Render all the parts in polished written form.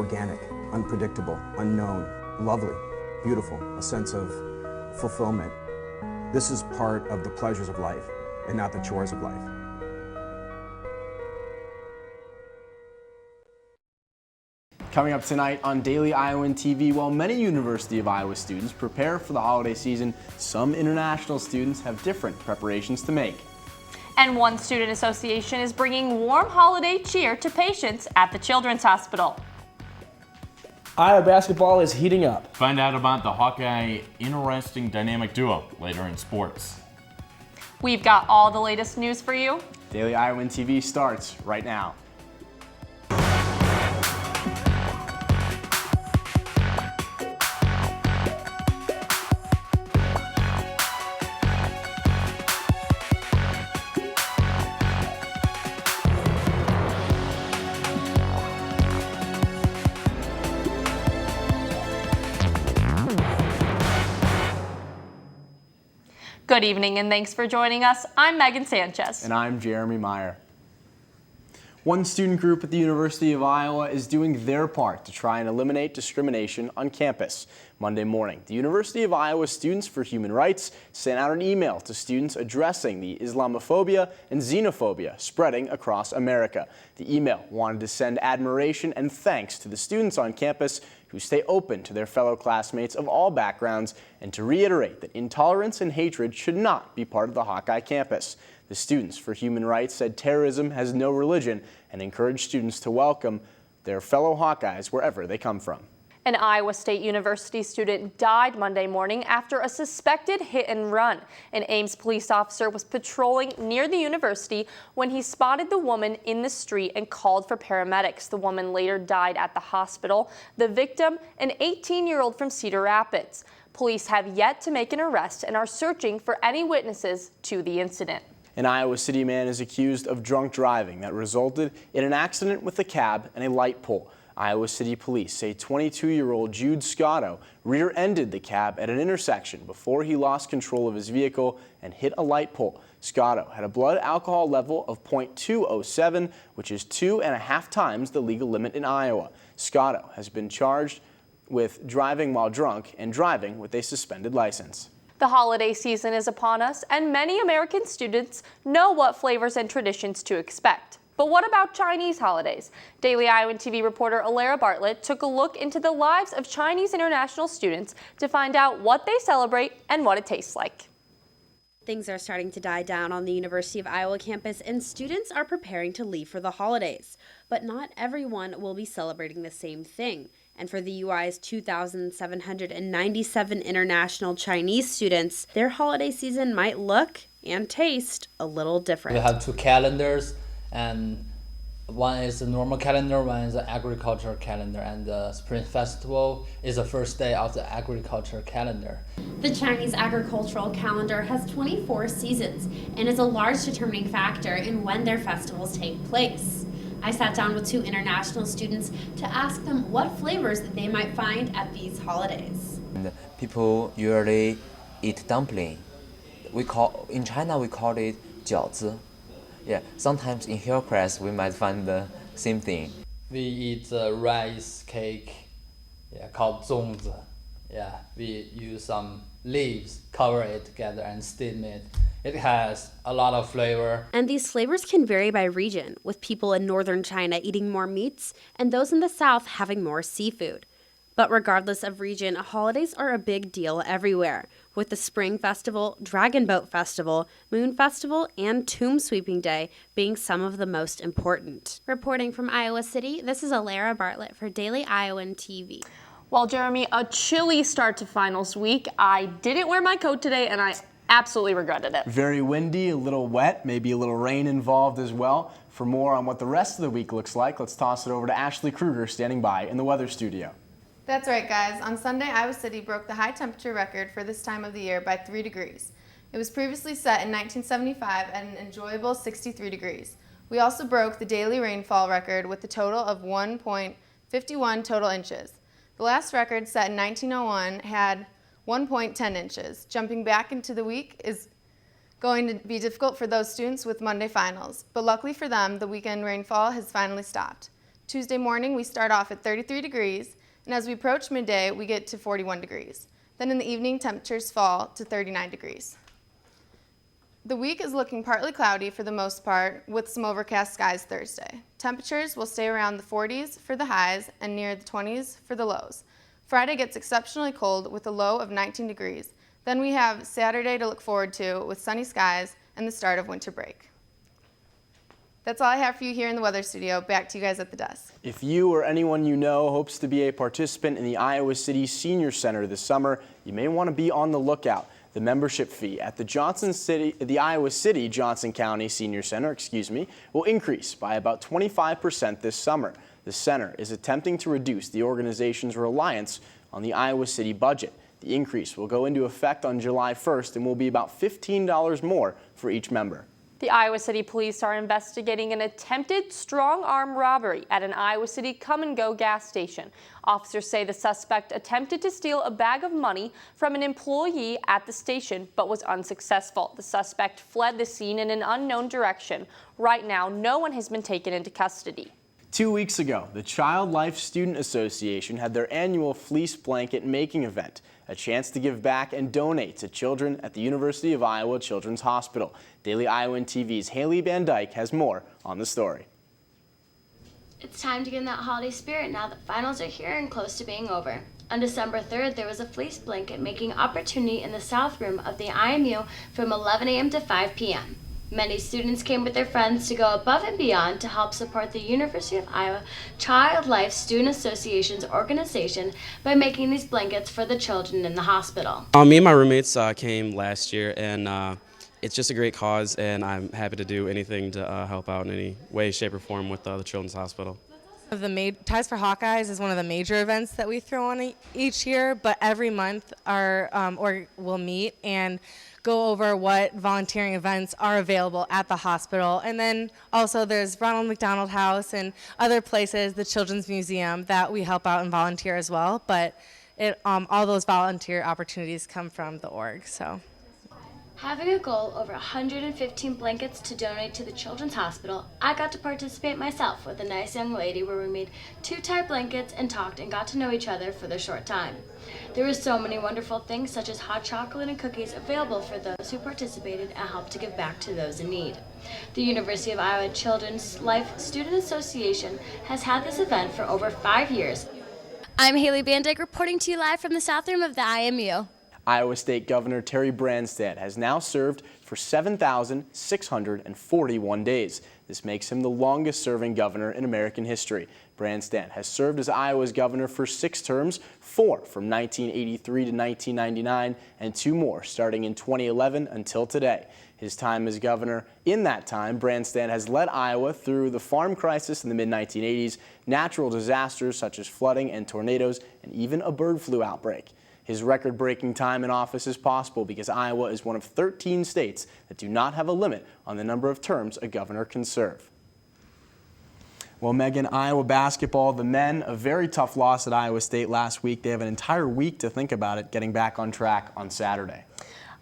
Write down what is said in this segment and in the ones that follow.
organic, unpredictable, unknown, lovely, beautiful, a sense of fulfillment. This is part of the pleasures of life and not the chores of life. Coming up tonight on Daily Iowan TV, while many University of Iowa students prepare for the holiday season, some international students have different preparations to make. And one student association is bringing warm holiday cheer to patients at the Children's Hospital. Iowa basketball is heating up. Find out about the Hawkeye interesting dynamic duo later in sports. We've got all the latest news for you. Daily Iowan TV starts right now. Good evening and thanks for joining us. I'm Megan Sanchez. And I'm Jeremy Meyer. One student group at the University of Iowa is doing their part to try and eliminate discrimination on campus. Monday morning, the University of Iowa Students for Human Rights sent out an email to students addressing the Islamophobia and xenophobia spreading across America. The email wanted to send admiration and thanks to the students on campus who stay open to their fellow classmates of all backgrounds and to reiterate that intolerance and hatred should not be part of the Hawkeye campus. The Students for Human Rights said terrorism has no religion and encouraged students to welcome their fellow Hawkeyes wherever they come from. An Iowa State University student died Monday morning after a suspected hit and run. An Ames police officer was patrolling near the university when he spotted the woman in the street and called for paramedics. The woman later died at the hospital. The victim, an 18-year-old from Cedar Rapids. Police have yet to make an arrest and are searching for any witnesses to the incident. An Iowa City man is accused of drunk driving that resulted in an accident with a cab and a light pole. Iowa City police say 22-year-old Jude Scotto rear-ended the cab at an intersection before he lost control of his vehicle and hit a light pole. Scotto had a blood alcohol level of .207, which is 2.5 times the legal limit in Iowa. Scotto has been charged with driving while drunk and driving with a suspended license. The holiday season is upon us, and many American students know what flavors and traditions to expect. But what about Chinese holidays? Daily Iowan TV reporter Alara Bartlett took a look into the lives of Chinese international students to find out what they celebrate and what it tastes like. Things are starting to die down on the University of Iowa campus, and students are preparing to leave for the holidays. But not everyone will be celebrating the same thing. And for the UI's 2,797 international Chinese students, their holiday season might look and taste a little different. We have two calendars, and one is the normal calendar, one is the agriculture calendar, and the Spring Festival is the first day of the agriculture calendar. The Chinese agricultural calendar has 24 seasons and is a large determining factor in when their festivals take place. I sat down with two international students to ask them what flavors they might find at these holidays. And people usually eat dumpling. In China we call it 饺子. Yeah, sometimes in Hillcrest we might find the same thing. We eat the rice cake, called 粽子. We use some leaves, cover it together and steam it. It has a lot of flavor. And these flavors can vary by region, with people in northern China eating more meats and those in the south having more seafood. But regardless of region, holidays are a big deal everywhere, with the Spring Festival, Dragon Boat Festival, Moon Festival, and Tomb Sweeping Day being some of the most important. Reporting from Iowa City, this is Alara Bartlett for Daily Iowan TV. Well, Jeremy, a chilly start to finals week. I didn't wear my coat today, and I absolutely regretted it. Very windy, a little wet, maybe a little rain involved as well. For more on what the rest of the week looks like, let's toss it over to Ashley Kruger standing by in the weather studio. That's right, guys. On Sunday, Iowa City broke the high temperature record for this time of the year by 3 degrees. It was previously set in 1975 at an enjoyable 63 degrees. We also broke the daily rainfall record with a total of 1.51 total inches. The last record, set in 1901, had 1.10 inches. Jumping back into the week is going to be difficult for those students with Monday finals, but luckily for them, the weekend rainfall has finally stopped. Tuesday morning, we start off at 33 degrees, and as we approach midday, we get to 41 degrees. Then in the evening, temperatures fall to 39 degrees. The week is looking partly cloudy for the most part, with some overcast skies Thursday. Temperatures will stay around the 40s for the highs and near the 20s for the lows. Friday gets exceptionally cold with a low of 19 degrees. Then we have Saturday to look forward to with sunny skies and the start of winter break. That's all I have for you here in the weather studio. Back to you guys at the desk. If you or anyone you know hopes to be a participant in the Iowa City Senior Center this summer, you may want to be on the lookout. The membership fee at the Iowa City Johnson County Senior Center, will increase by about 25% this summer. The center is attempting to reduce the organization's reliance on the Iowa City budget. The increase will go into effect on July 1st and will be about $15 more for each member. The Iowa City Police are investigating an attempted strong-arm robbery at an Iowa City come-and-go gas station. Officers say the suspect attempted to steal a bag of money from an employee at the station, but was unsuccessful. The suspect fled the scene in an unknown direction. Right now, no one has been taken into custody. 2 weeks ago, the Child Life Student Association had their annual fleece blanket making event, a chance to give back and donate to children at the University of Iowa Children's Hospital. Daily Iowan TV's Haley Van Dyke has more on the story. It's time to get in that holiday spirit now that finals are here and close to being over. On December 3rd, there was a fleece blanket making opportunity in the South Room of the IMU from 11 a.m. to 5 p.m. Many students came with their friends to go above and beyond to help support the University of Iowa Child Life Student Association's organization by making these blankets for the children in the hospital. Me and my roommates came last year, and it's just a great cause, and I'm happy to do anything to help out in any way, shape, or form with the Children's Hospital. The Ties for Hawkeyes is one of the major events that we throw on each year, but every month we'll meet and go over what volunteering events are available at the hospital. And then also there's Ronald McDonald House and other places, the Children's Museum, that we help out and volunteer as well. But all those volunteer opportunities come from the org. So. Having a goal over 115 blankets to donate to the Children's Hospital, I got to participate myself with a nice young lady where we made 2 tie blankets and talked and got to know each other for the short time. There were so many wonderful things such as hot chocolate and cookies available for those who participated and helped to give back to those in need. The University of Iowa Children's Life Student Association has had this event for over 5 years. I'm Haley Van Dyke reporting to you live from the South Room of the IMU. Iowa State Governor Terry Branstad has now served for 7,641 days. This makes him the longest-serving governor in American history. Branstad has served as Iowa's governor for 6 terms, 4 from 1983 to 1999, and 2 more starting in 2011 until today. His time as governor, in that time, Branstad has led Iowa through the farm crisis in the mid-1980s, natural disasters such as flooding and tornadoes, and even a bird flu outbreak. His record-breaking time in office is possible because Iowa is one of 13 states that do not have a limit on the number of terms a governor can serve. Well, Megan, Iowa basketball, the men, a very tough loss at Iowa State last week. They have an entire week to think about it, getting back on track on Saturday.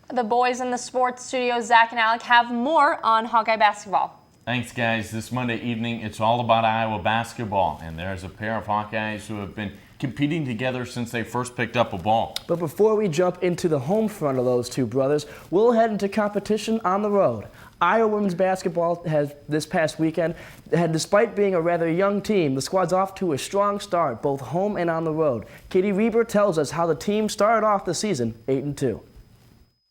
The boys in the sports studio, Zach and Alec, have more on Hawkeye basketball. Thanks, guys. This Monday evening, it's all about Iowa basketball, and there's a pair of Hawkeyes who have been competing together since they first picked up a ball. But before we jump into the home front of those two brothers, we'll head into competition on the road. Iowa women's basketball has this past weekend, despite being a rather young team, the squad's off to a strong start, both home and on the road. Katie Reber tells us how the team started off the season 8-2.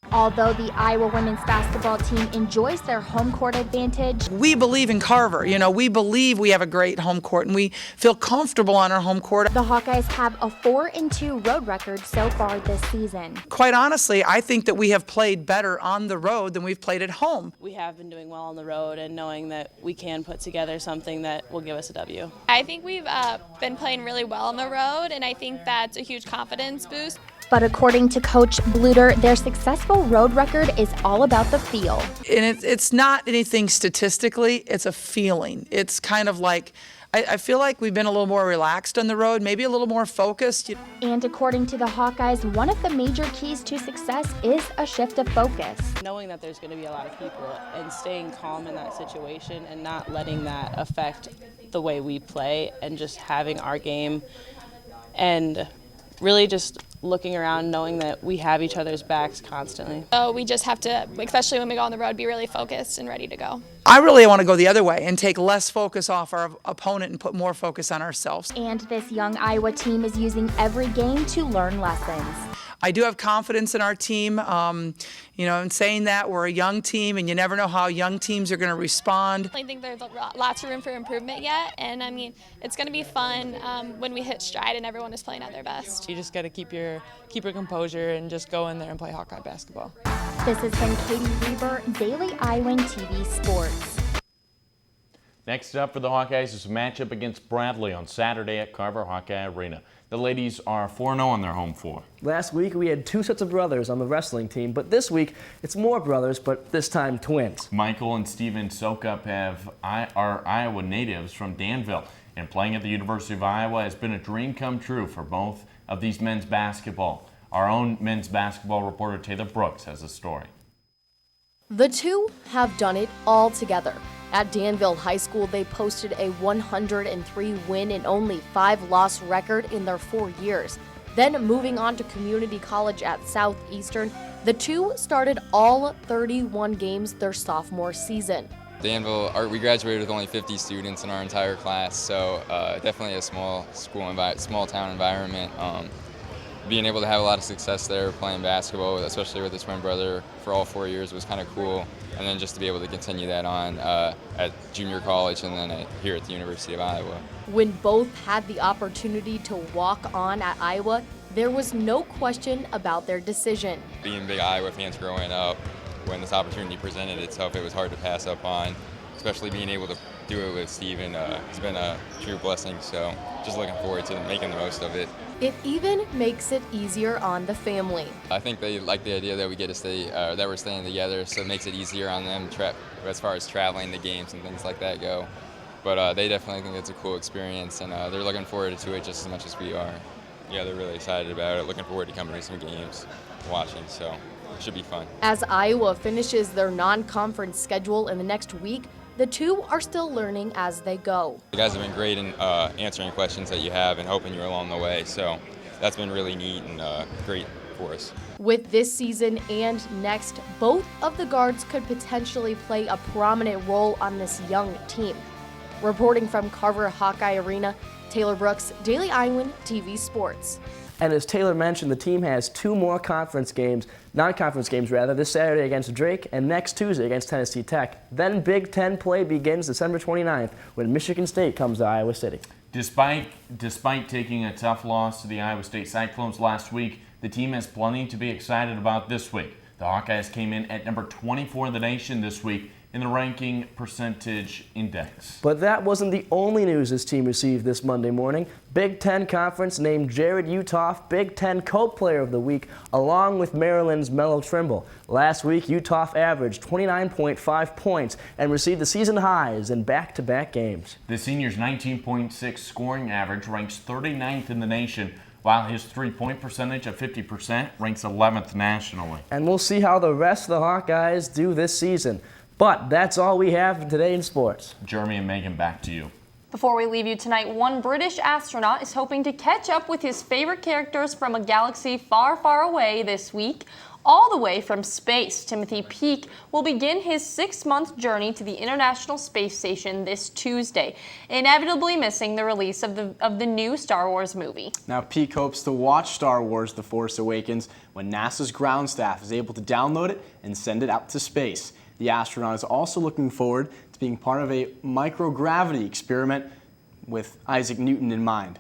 Although the Iowa women's basketball team enjoys their home court advantage, we believe in Carver. You know, we believe we have a great home court and we feel comfortable on our home court. The Hawkeyes have a 4-2 road record so far this season. Quite honestly, I think that we have played better on the road than we've played at home. We have been doing well on the road and knowing that we can put together something that will give us a W. I think we've been playing really well on the road, and I think that's a huge confidence boost. But according to Coach Bluter, their successful road record is all about the feel. And it's not anything statistically, it's a feeling. It's kind of like I feel like we've been a little more relaxed on the road, maybe a little more focused. And according to the Hawkeyes, one of the major keys to success is a shift of focus. Knowing that there's going to be a lot of people and staying calm in that situation and not letting that affect the way we play and just having our game and really just looking around knowing that we have each other's backs constantly. So we just have to, especially when we go on the road, be really focused and ready to go. I really want to go the other way and take less focus off our opponent and put more focus on ourselves. And this young Iowa team is using every game to learn lessons. I do have confidence in our team. In saying that, we're a young team, and you never know how young teams are going to respond. I think there's lots of room for improvement yet, and I mean, it's going to be fun when we hit stride and everyone is playing at their best. You just got to keep your composure and just go in there and play Hawkeye basketball. This has been Katie Reber, Daily Iowan TV Sports. Next up for the Hawkeyes is a matchup against Bradley on Saturday at Carver Hawkeye Arena. The ladies are 4-0 on their home floor. Last week we had 2 sets of brothers on the wrestling team, but this week it's more brothers, but this time twins. Michael and Steven Sokup are Iowa natives from Danville, and playing at the University of Iowa has been a dream come true for both of these men's basketball. Our own men's basketball reporter Taylor Brooks has a story. The two have done it all together. At Danville High School, they posted a 103 win and only 5 loss record in their 4 years. Then moving on to community college at Southeastern, the two started all 31 games their sophomore season. Danville, we graduated with only 50 students in our entire class, so definitely a small town environment. Being able to have a lot of success there playing basketball, especially with this twin brother for all 4 years, was kind of cool. And then just to be able to continue that on at junior college and then here at the University of Iowa. When both had the opportunity to walk on at Iowa, there was no question about their decision. Being big Iowa fans growing up, when this opportunity presented itself, it was hard to pass up on, especially being able to do it with Steven. It's been a true blessing, so just looking forward to making the most of it. It even makes it easier on the family. I think they like the idea that we get to stay, that we're staying together, so it makes it easier on them as far as traveling the games and things like that go. But they definitely think it's a cool experience, and they're looking forward to it just as much as we are. Yeah, they're really excited about it, looking forward to coming to some games, watching, so it should be fun. As Iowa finishes their non-conference schedule in the next week, the two are still learning as they go. You guys have been great in answering questions that you have and helping you along the way, so that's been really neat and great for us. With this season and next, both of the guards could potentially play a prominent role on this young team. Reporting from Carver Hawkeye Arena, Taylor Brooks, Daily Iowan TV Sports. And as Taylor mentioned, the team has 2 more non-conference games this Saturday against Drake and next Tuesday against Tennessee Tech. Then Big Ten play begins December 29th when Michigan State comes to Iowa City. Despite taking a tough loss to the Iowa State Cyclones last week, the team has plenty to be excited about this week. The Hawkeyes came in at number 24 in the nation this week in the ranking percentage index. But that wasn't the only news this team received this Monday morning. Big Ten Conference named Jared Utoff Big Ten Coach Player of the Week, along with Maryland's Melo Trimble. Last week, Utoff averaged 29.5 points and received the season highs in back-to-back games. The senior's 19.6 scoring average ranks 39th in the nation, while his three-point percentage of 50% ranks 11th nationally. And we'll see how the rest of the Hawkeyes do this season. But that's all we have today in sports. Jeremy and Megan, back to you. Before we leave you tonight, one British astronaut is hoping to catch up with his favorite characters from a galaxy far, far away this week. All the way from space, Timothy Peake will begin his 6-month journey to the International Space Station this Tuesday, inevitably missing the release of the new Star Wars movie. Now, Peake hopes to watch Star Wars The Force Awakens when NASA's ground staff is able to download it and send it out to space. The astronaut is also looking forward to being part of a microgravity experiment with Isaac Newton in mind.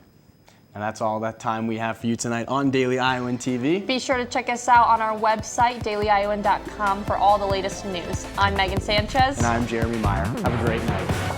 And that's all that time we have for you tonight on Daily Iowan TV. Be sure to check us out on our website, dailyiowan.com, for all the latest news. I'm Megan Sanchez. And I'm Jeremy Meyer. Have a great night.